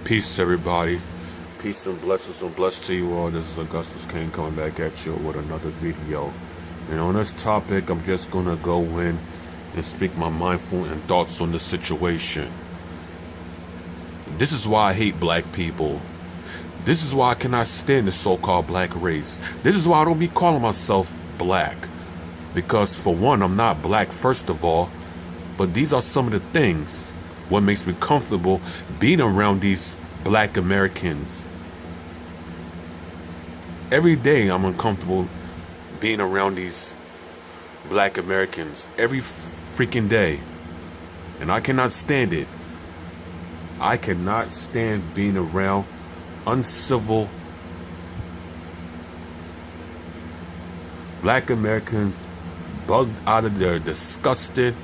Peace, everybody. Peace and blessed to you all. This is Augustus Kane coming back at you with another video. And on this topic, I'm just gonna go in and speak my mindful and thoughts on the situation. This is why I hate black people. This is why I cannot stand the so-called black race. This is why I don't be calling myself black. Because for one, I'm not black first of all, but these are some of the things what makes me comfortable being around these black Americans. Every day I'm uncomfortable being around these black Americans. Every freaking day. And I cannot stand it. I cannot stand being around uncivil black Americans bugged out of their disgusting,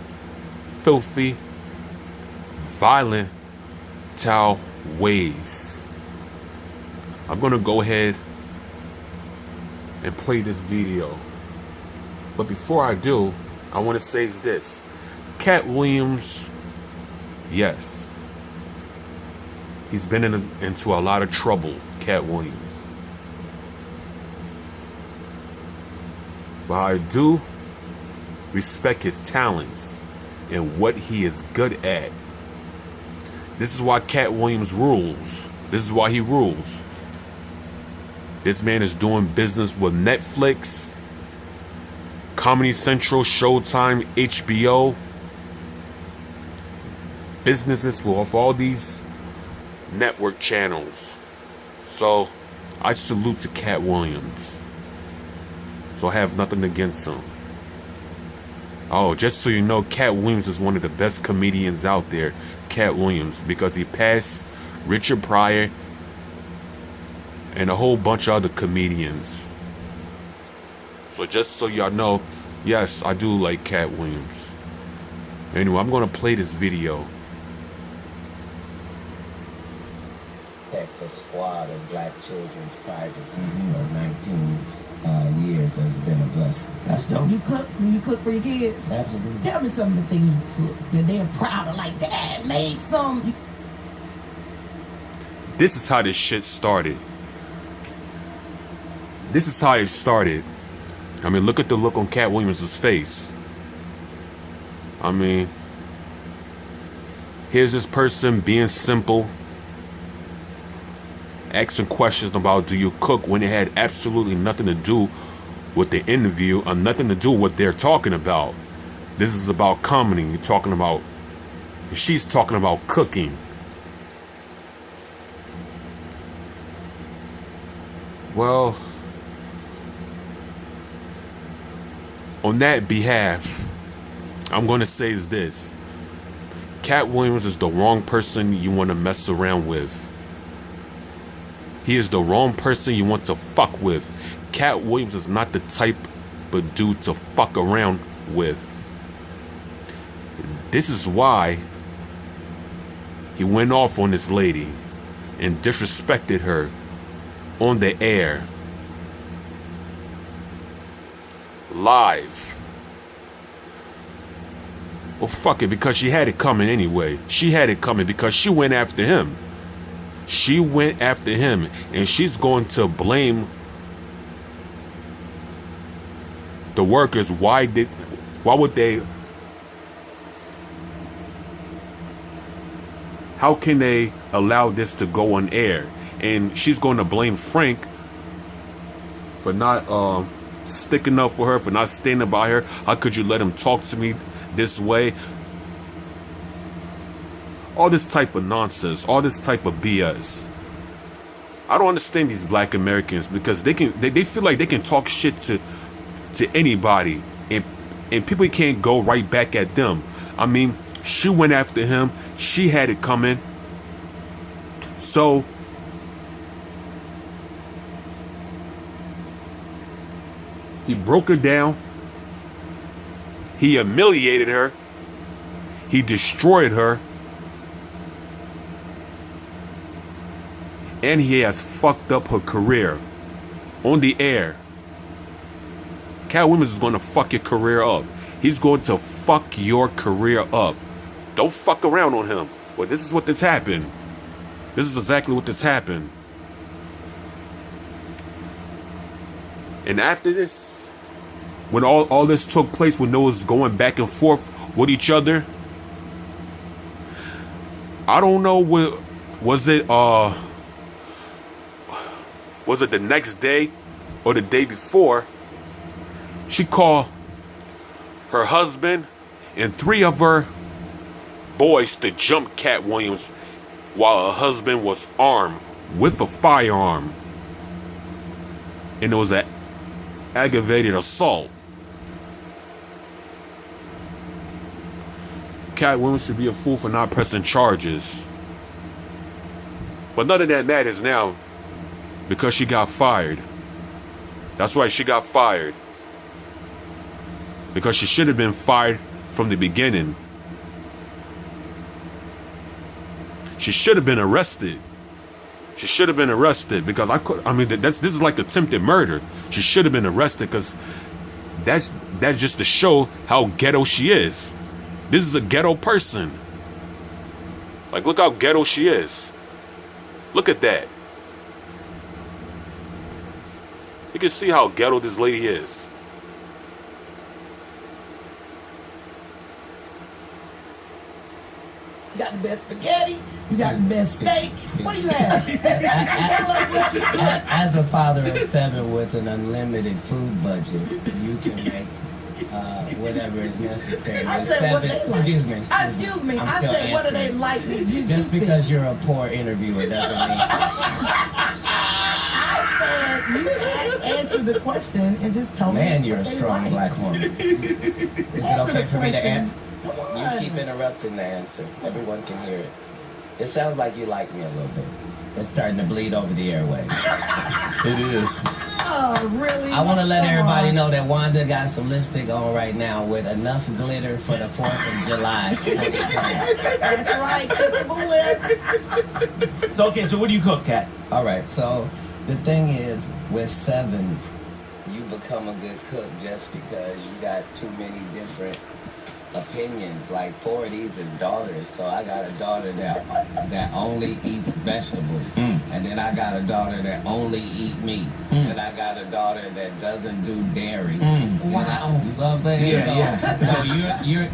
filthy, violent ways. I'm gonna go ahead and play this video. But before I do, I want to say this. Katt Williams, yes. He's been into a lot of trouble, Katt Williams. But I do respect his talents and what he is good at. This is why Katt Williams rules. This is why he rules. This man is doing business with Netflix, Comedy Central, Showtime, HBO. Businesses with all these network channels. So I salute to Katt Williams. So I have nothing against him. Oh, just so you know, Katt Williams is one of the best comedians out there. Katt Williams, because he passed Richard Pryor and a whole bunch of other comedians. So just so y'all know, yes, I do like Katt Williams. Anyway, I'm gonna play this video. Protect the squad of black children's privacy. 19 years has been a blessing. That's dope. You cook? Do you cook for your kids? Absolutely. Tell me some of the things you cook that they're proud of, like, Dad made some. This is how this shit started. This is how it started. I mean, look at the look on Katt Williams' face. I mean, here's this person being simple, asking questions about do you cook when it had absolutely nothing to do with the interview or nothing to do with what they're talking about. This is about comedy. You're talking about, she's talking about cooking. Well, on that behalf, I'm going to say is this. Katt Williams is the wrong person you want to mess around with. He is the wrong person you want to fuck with. Katt Williams is not the type of dude to fuck around with. This is why he went off on this lady and disrespected her on the air. Live. Well, fuck it, because she had it coming anyway. She had it coming because she went after him. She went after him, and she's going to blame the workers. Why would they? How can they allow this to go on air? And she's going to blame Frank for not sticking up for her, for not standing by her. How could you let him talk to me this way? All this type of nonsense, all this type of BS. I don't understand these black Americans because they feel like they can talk shit to anybody and people can't go right back at them. I mean, she went after him. She had it coming. So he broke her down. He humiliated her. He destroyed her. And he has fucked up her career on the air. Katt Williams is going to fuck your career up. He's going to fuck your career up. Don't fuck around on him. Well, this is what this happened. This is exactly what this happened. And after this, when all this took place, when they was going back and forth with each other, I don't know what was it the next day or the day before, she called her husband and 3 of her boys to jump Katt Williams while her husband was armed with a firearm. And it was an aggravated assault. Katt Williams should be a fool for not pressing charges. But none of that matters now because she got fired. That's right, she got fired. Because she should have been fired from the beginning. She should have been arrested. She should have been arrested because this is like attempted murder. She should have been arrested because that's just to show how ghetto she is. This is a ghetto person. Like, look how ghetto she is. Look at that. You can see how ghetto this lady is. You got the best spaghetti. You got the best steak. What do you have? As a father of 7 with an unlimited food budget, you can make whatever is necessary. I said what they like. Excuse me. Excuse me. I said what do they like? Just because you're a poor interviewer doesn't mean. I said you answer the question and just tell me. Man, you're a what they strong like. black woman. Is it Answer okay the for me to question. answer? Come on. You keep interrupting the answer. Everyone can hear it. It sounds like you like me a little bit. It's starting to bleed over the airwaves. It is. Oh, really? I want to let Come everybody on. know that Wanda got some lipstick on right now with enough glitter for the 4th of July. That's right. Kissable lips. So okay, so what do you cook, Katt? All right, so the thing is, with 7, you become a good cook just because you got too many different opinions. Like 4 of these is daughters, so I got a daughter that only eats vegetables, and then I got a daughter that only eat meat, and I got a daughter that doesn't do dairy. Wow. You know what I'm saying? Yeah, So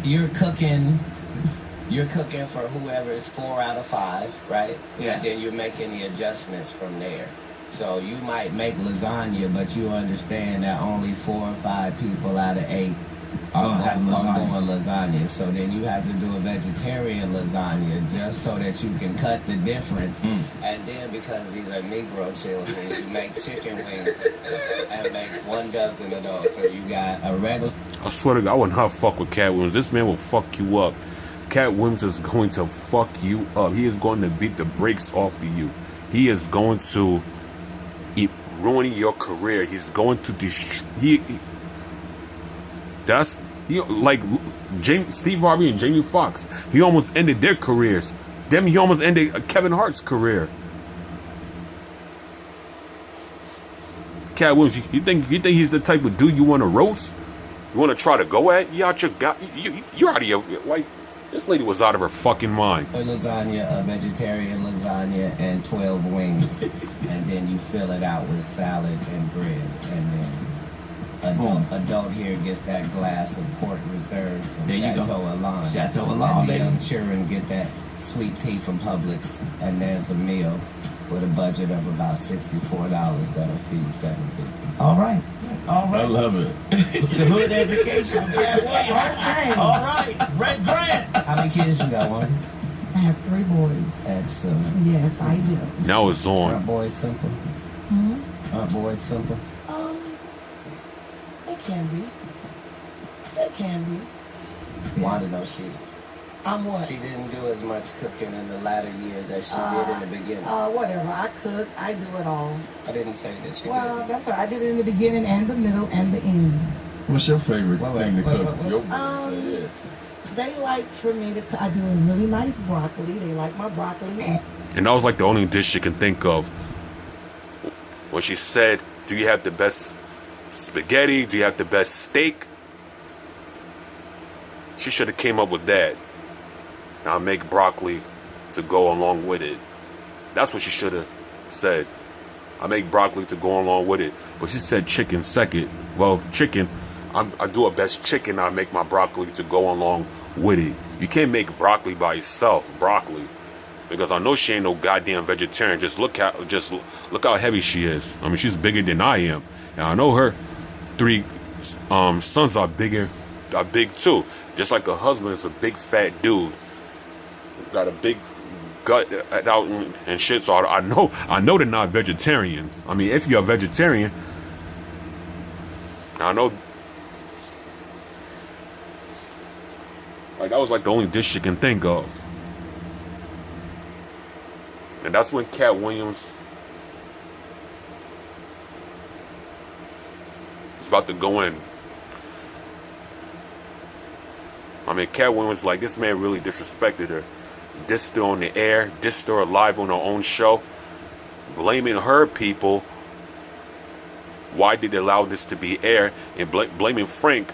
you're cooking. You're cooking for whoever is 4 out of 5, right? Yeah. And then you're making the adjustments from there. So you might make lasagna, but you understand that only 4 or 5 people out of 8 are doing lasagna. So then you have to do a vegetarian lasagna just so that you can cut the difference. And then because these are Negro children, you make chicken wings and make 1 dozen of those. So you got a regular. I swear to God, I would not fuck with Katt Williams. This man will fuck you up. Katt Williams is going to fuck you up. He is going to beat the brakes off of you. He is going to ruin your career. He's going to destroy. Like Steve Harvey and Jamie Foxx. He almost ended their careers. He almost ended Kevin Hart's career. Katt Williams, you think he's the type of dude you want to roast? You want to try to go at? You're out of your, like, this lady was out of her fucking mind. Lasagna, a vegetarian lasagna, and 12 wings. And then you fill it out with salad and bread. And then adult here gets that glass of port reserve from There you go. Chateau Alon. Chateau Alon, And the baby. young children get that sweet tea from Publix. And there's a meal with a budget of about $64 that'll feed 7 people. All right. I love it. The hood education of Katt Williams. Okay. All right. Red Grant. How many kids you got, one? I have 3 boys. Excellent. Yes, I do. Now it's Aren't on. boys simple? Aren't boys simple? It can be. It can be. Wanda knows she What? She didn't do as much cooking in the latter years as she did in the beginning. Whatever. I cook. I do it all. I didn't say that she Well, did. that's right. I did it in the beginning and the middle and the end. What's your favorite Wait, thing to wait, cook? wait, wait. Your boys, yeah. They like for me to. I do a really nice broccoli. They like my broccoli. And that was like the only dish she can think of. When she said, do you have the best spaghetti? Do you have the best steak? She should have came up with that. Now make broccoli to go along with it. That's what she should have said. I make broccoli to go along with it. But she said chicken second. Well, chicken, I do a best chicken. I make my broccoli to go along with it. You can't make broccoli by itself, broccoli. Because I know she ain't no goddamn vegetarian. Just look how heavy she is. I mean, she's bigger than I am. And I know her 3 sons are big too. Just like her husband is a big fat dude. Got a big gut out and shit. So I know they're not vegetarians. I mean, if you're a vegetarian, I know. Like, that was like the only dish you can think of. And that's when Katt Williams was about to go in. I mean, Katt Williams, like, this man really disrespected her. Dissed her on the air, dissed her live on her own show, blaming her people. Why did they allow this to be aired? And blaming Frank.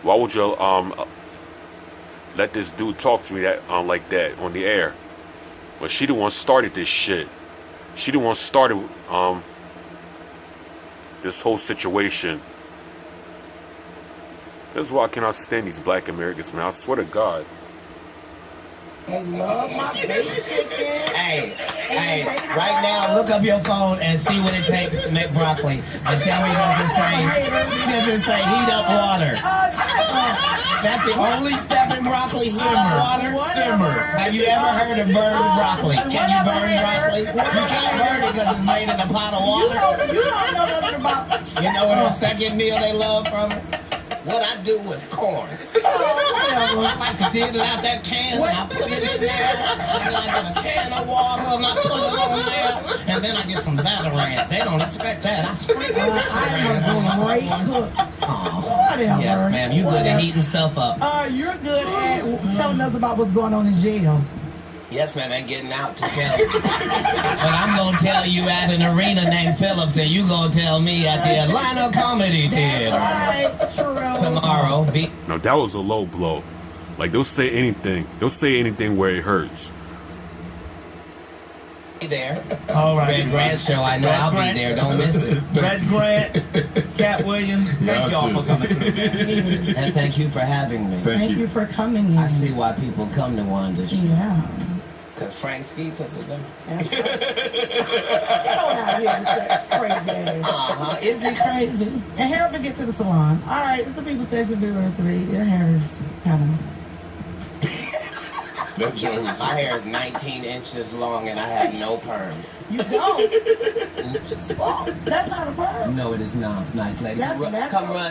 Why would you let this dude talk to me that like that on the air? But she the one started this shit. She the one started this whole situation. This is why I cannot stand these black Americans, man. I swear to God. They love my baby chicken. Hey, right now, look up your phone and see what it takes to make broccoli. And tell me, does it say heat up water? That's the only step in broccoli. Simmer. Have you ever heard of burned broccoli? Can you burn broccoli? You can't burn it because it's made in a pot of water. You don't know nothing about. You know what a second meal they love from it? What I do with corn. I like to dig it out that can and I put it in there. And then I get a can of water and I put it on there. And then I get some Zatarans. They don't expect that. I sprinkle Zatarans on my great cook. Whatever. Yes, ma'am. You good at heating stuff up. You're good at telling us about what's going on in jail. Yes, ma'am, and getting out to tell you. But I'm going to tell you at an arena named Phillips, and you going to tell me at the Atlanta Comedy Theater. Right, true. Tomorrow. No, that was a low blow. Like, they'll say anything. They'll say anything where it hurts. Be there. All right. Red Grant show. I know I'll be there. Don't miss it. Red Grant, Katt Williams, thank y'all for coming through, man. And thank you for having me. Thank you for coming in. I see why people come to Wanda's show. Yeah. Because Frank Ski puts it there. That's right. Get on out here with that crazy ass. Is he crazy? And Harold will get to the salon. All right, it's the People Station V-103. Their hair is kind of... That joint was My hair is 19 inches long and I have no perm. You don't? Oh, that's not a perm. No, it is not. Nice lady. That's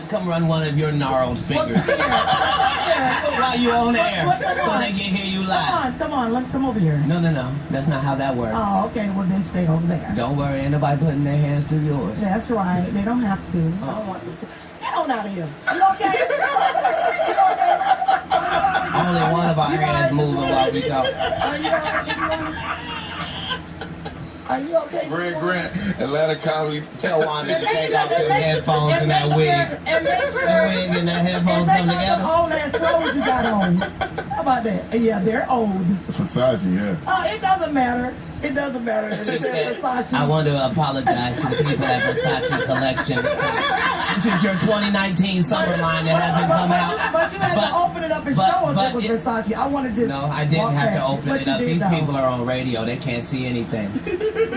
Come run one of your gnarled fingers while you on air so they can hear you live. Come on, come over here. No. That's not how that works. Oh, okay, well then stay over there. Don't worry, ain't nobody putting their hands through yours. That's right, they don't have to. I don't want them to. Get on out of here. You okay? Only one of our hands moving while we talk. Are you okay? Red Grant, Atlanta Comedy. Tell Wanda to take off them headphones and that wig. And make sure The wig and the headphones come take together. off the old ass clothes you got on. How about that? Yeah, they're old. Versace, yeah. Oh, it doesn't matter. It doesn't matter. It says Versace. I want to apologize to the people at Versace Collection. This is your 2019 summer line that hasn't come out. But you had to open it up and show us it was Versace. I wanted to. No, I didn't have to open it up. These people people are on radio. They can't see anything.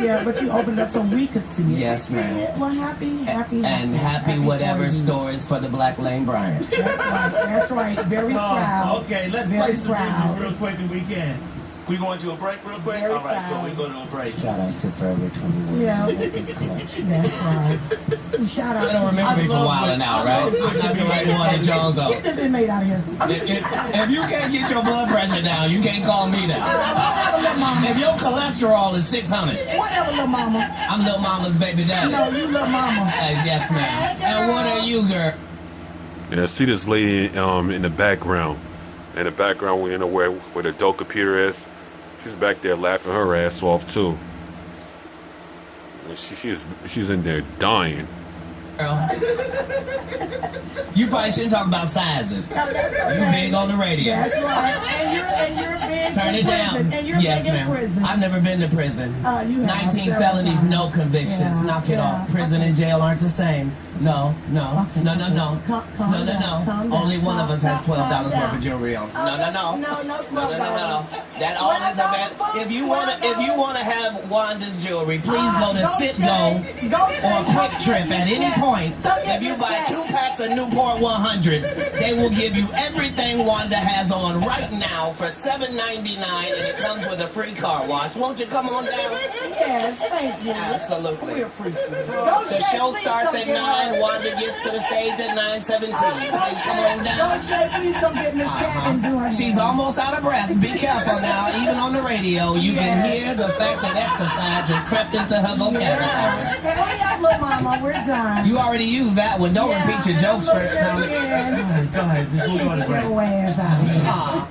Yeah, but you opened it up so we could see it. Yes, ma'am. Well, happy whatever for you. stories for the Black Lane Bryant. That's right. That's right. Very proud. Okay, let's Very play some proud. music real quick if we can. We going to a break real quick? Very All right, so proud. we go to a break. Shout outs to Forever 21. Yeah. This collection. That's right. Shout out. You don't remember me from Wild 'N Out, right? I'm not the right one at Jones Get this inmate out of here. If you can't get your blood pressure down, you can't call me that. Whatever, little mama. If your cholesterol is 600, Whatever, little mama. I'm Lil Mama's baby daddy. No, you little mama. Yes, ma'am. And what are you, girl? Yeah, see this lady in the background. In the background, we know where the dope computer is. She's back there laughing her ass off too. And she's in there dying. Girl. You probably shouldn't talk about sizes. No, that's You okay. big on the radio. That's right. And you're big Turn in it prison. down. And you're Yes, big in ma'am. prison. I've never been to prison. You have 19 several felonies, times. no convictions. Yeah, Knock it yeah, off. Prison and jail aren't the same. No. Okay, No. calm No. down, calm Only down, one of us has calm $12 worth down. of jewelry on. No, No. no, $12. That all is about. If you wanna have Wanda's jewelry, please go to Sit-Go or Quick Trip at any point. If you buy 2 packs of Newport 100s, they will give you everything Wanda has on right now for $7.99, and it comes with a free car wash. Won't you come on down? Yes, thank you. Absolutely. We appreciate it. The show starts at 9. Wanda gets to the stage at 9:17. Please come on down. Don't Shay, please don't get Miss Cat and do her She's hair. almost out of breath. Be careful now. Even on the radio, you can hear the fact that exercise has crept into her vocabulary. Hurry up, little mama, we're done. You already used that one. Don't repeat your jokes, Look Fresh at County. it again. Go ahead. We'll go on a Get break. your ass out of here. Aw.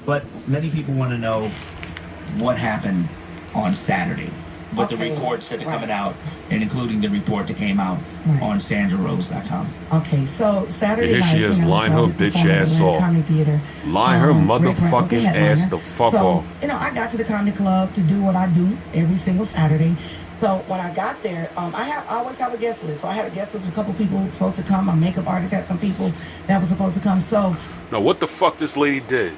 But many people want to know what happened on Saturday. But the Okay. reports that are Right. coming out, and including the report that came out Right. on SandraRose.com. Okay, so Saturday Here night, she is, lying her I was bitch performing at ass the off. Comedy Theater. Lying her Red Rock was a motherfucking headliner. ass the fuck so, off. I got to the comedy club to do what I do every single Saturday. So when I got there, I always have a guest list. So I had a guest list with a couple people supposed to come. My makeup artist had some people that was supposed to come. So Now, what the fuck this lady did?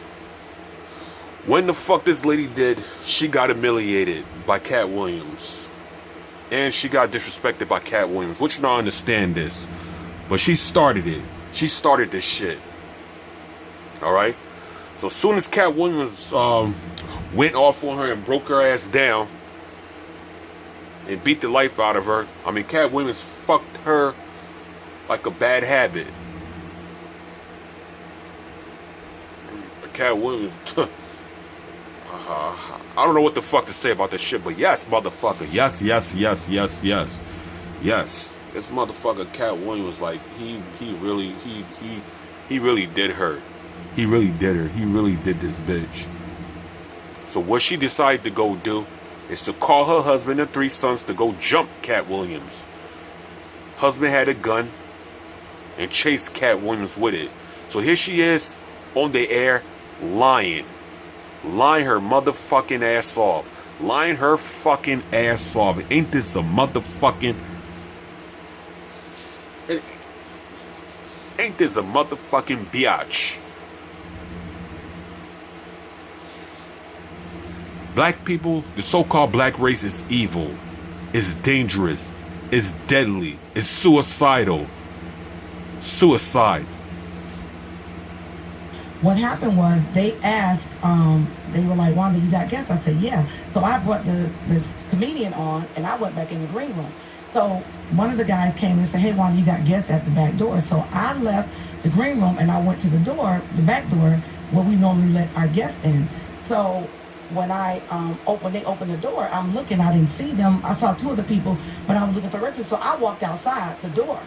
When the fuck this lady did, she got humiliated by Katt Williams. And she got disrespected by Katt Williams, which I don't understand this. But she started it. She started this shit. Alright? So as soon as Katt Williams went off on her and broke her ass down and beat the life out of her, I mean, Katt Williams fucked her like a bad habit. Katt Williams, I don't know what the fuck to say about this shit, but yes, motherfucker, yes. This motherfucker Katt Williams, like he really did her. He really did her. He really did this bitch. So what she decided to go do is to call her husband and 3 sons to go jump Katt Williams. Husband had a gun and chased Katt Williams with it. So here she is on the air lying her motherfucking ass off. Lying her fucking ass off. Ain't this a motherfucking... Ain't this a motherfucking biatch? Black people, the so-called black race is evil, is dangerous, is deadly, is suicidal. Suicide. what happened was they asked, they were like, Wanda, you got guests? I said, yeah. So I brought the comedian on, and I went back in the green room. So one of the guys came and said, hey, Wanda, you got guests at the back door. So I left the green room, and I went to the door, the back door, where we normally let our guests in. So when I they opened the door, I'm looking, I didn't see them. I saw 2 of the people, but I was looking for rescue. So I walked outside the door.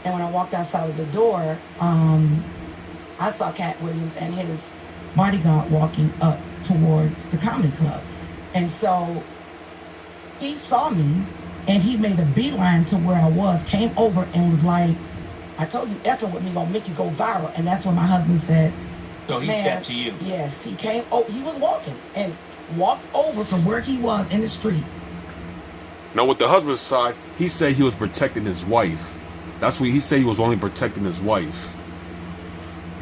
And when I walked outside of the door, I saw Katt Williams and his bodyguard walking up towards the comedy club. And so he saw me, and he made a beeline to where I was, came over and was like, I told you, effing with me gonna make you go viral. And that's when my husband said, So he man, stepped to you. Yes, he came, he was walking and walked over from where he was in the street. Now with the husband's side, he said he was protecting his wife. That's what he said, he was only protecting his wife.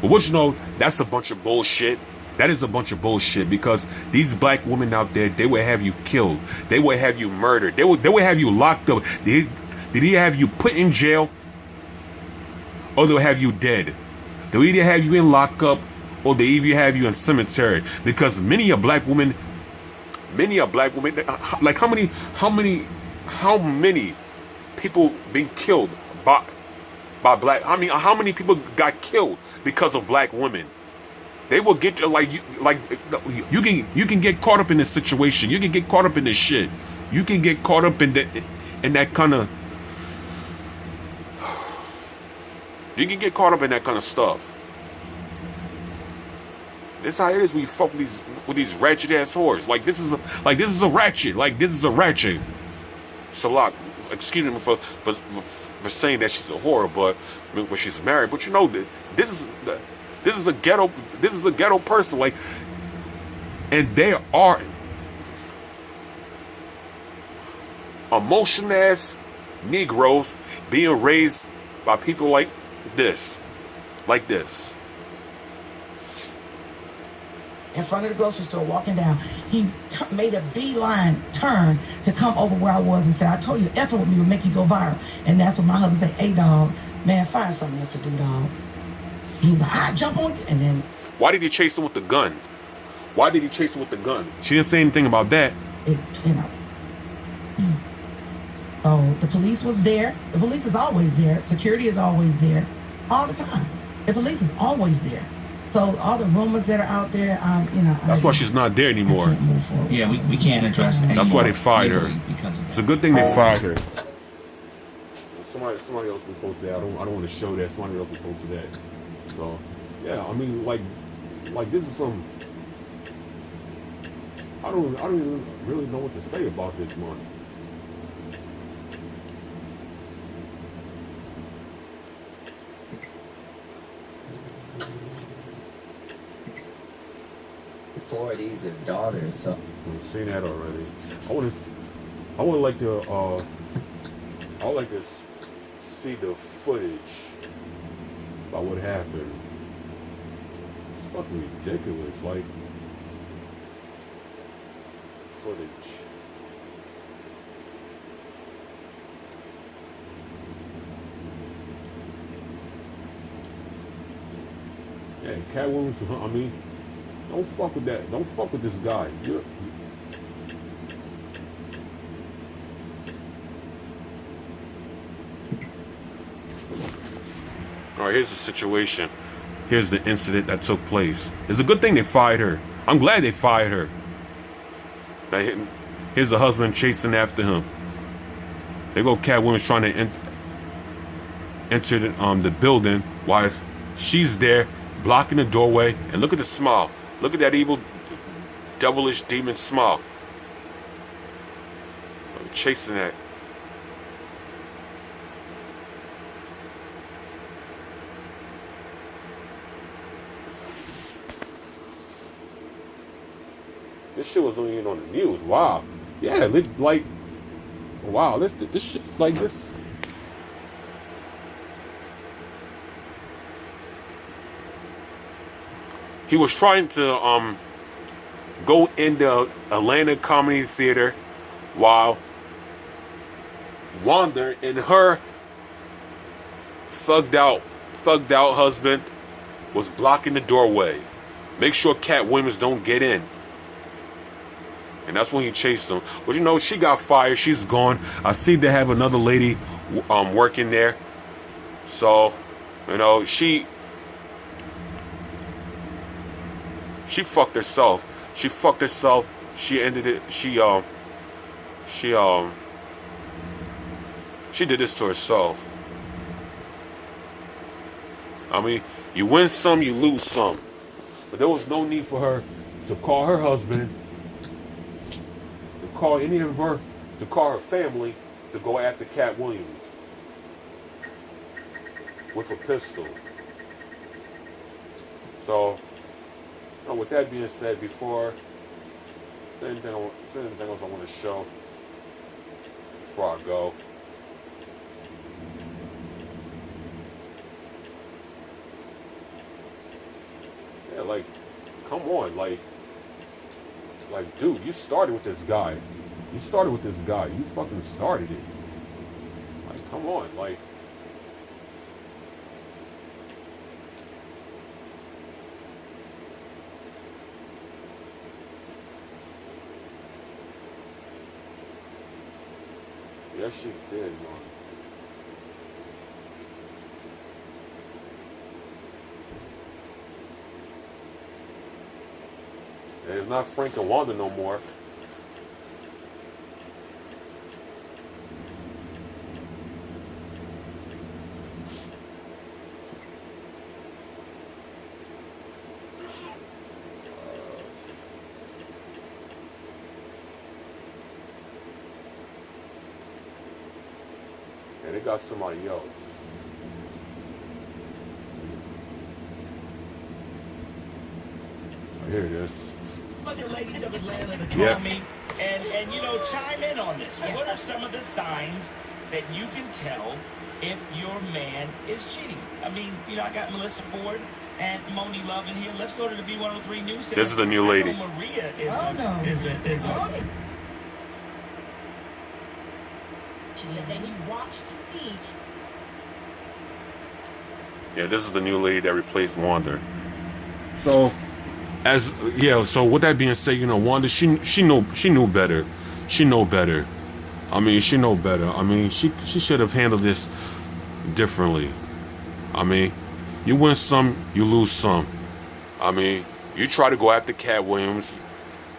But what you know, that's a bunch of bullshit. That is a bunch of bullshit, because these black women out there, they would have you killed. They would have you murdered. They would have you locked up. Did he have you put in jail? Or they'll have you dead. They'll either have you in lockup, or they even have you in cemetery. Because many a black woman, like how many people being killed by black. I mean, how many people got killed because of black women? They will get you can get caught up in this situation. You can get caught up in this shit. You can get caught up in that kind of. You can get caught up in that kind of stuff. This is how it is when you fuck with these ratchet ass whores. Like this is a ratchet. Like this is a ratchet. It's a lot. Excuse me for saying that she's a whore, but when she's married. But you know, this is a ghetto person. Like, and they are emotional ass Negroes being raised by people like this. In front of the grocery store, walking down, he made a beeline turn to come over where I was and said, I told you, effing with me would make you go viral. And that's when my husband said, hey, dog, man, find something else to do, dog. He was like, I jump on you. And then... Why did he chase him with the gun? She didn't say anything about that. Oh, the police was there. The police is always there. Security is always there. All the time. The police is always there. So all the rumors that are out there, That's why she's not there anymore. I can't move forward. Yeah, we can't address any That's why they fired her. Because of that. It's a good thing they fired her. Somebody else will post that. I don't want to show that. Somebody else will post that. So, yeah, I mean, like this is some. I don't even really know what to say about this one. Four of these is daughters, so We've seen that already. I would like to see the footage about what happened. It's fucking ridiculous, like footage. Yeah, Katt Williams, I mean, don't fuck with that. Don't fuck with this guy. All right, here's the situation. Here's the incident that took place. It's a good thing they fired her. I'm glad they fired her. Here's the husband chasing after him. They go Katt Williams trying to enter the building while she's there blocking the doorway. And look at the smile. Look at that evil, devilish demon smile. Chasing that. This shit was only even on the news. Wow. Yeah, like, wow, this shit, like this. He was trying to go in the Atlanta Comedy Theater while Wanda and her thugged out husband was blocking the doorway. Make sure Katt Williams don't get in. And that's when he chased him. But you know, she got fired. She's gone. I see they have another lady working there. So, you know, she fucked herself. She ended it. She did this to herself. I mean, you win some, you lose some. But there was no need for her to call her husband, to call her family, to go after Katt Williams with a pistol. So, you know, with that being said, before is there anything else I want to show before I go? Yeah, like, come on, like, dude, you started with this guy. You fucking started it. Like, come on, like. Yes, she did, man. And it's not Frank and Wanda no more. And they got somebody else. Oh, here it is. Other ladies of Atlanta to call Yeah. me and you know, chime in on this. What are some of the signs that you can tell if your man is cheating? I mean, you know, I got Melissa Ford and Moni Love in here. Let's go to the V-103 News Center. This is the new lady. I know Maria is Oh, no. And then you watch to see. Yeah, this is the new lady that replaced Wanda. So, so with that being said, you know, Wanda, she knew better. She know better. I mean, she know better. I mean, she should have handled this differently. I mean, you win some, you lose some. I mean, you try to go after Katt Williams.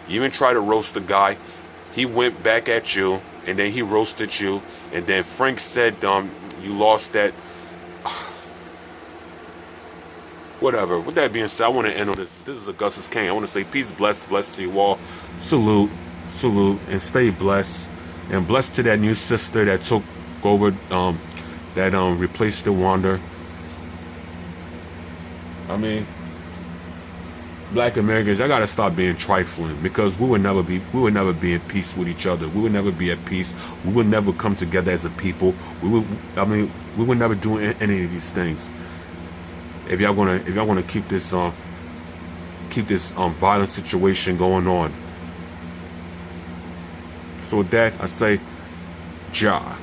You even try to roast the guy. He went back at you, and then he roasted you. And then Frank said, you lost that. Whatever. With that being said, I want to end on this. This is Augustus King. I want to say peace, blessed to you all. Salute, and stay blessed. And blessed to that new sister that took over, that replaced the Wanda. I mean, Black Americans, I gotta stop being trifling, because we would never be in peace with each other. We would never be at peace. We would never come together as a people. We would never do any of these things. If y'all gonna keep this violent situation going on. So with that, I say, Ja.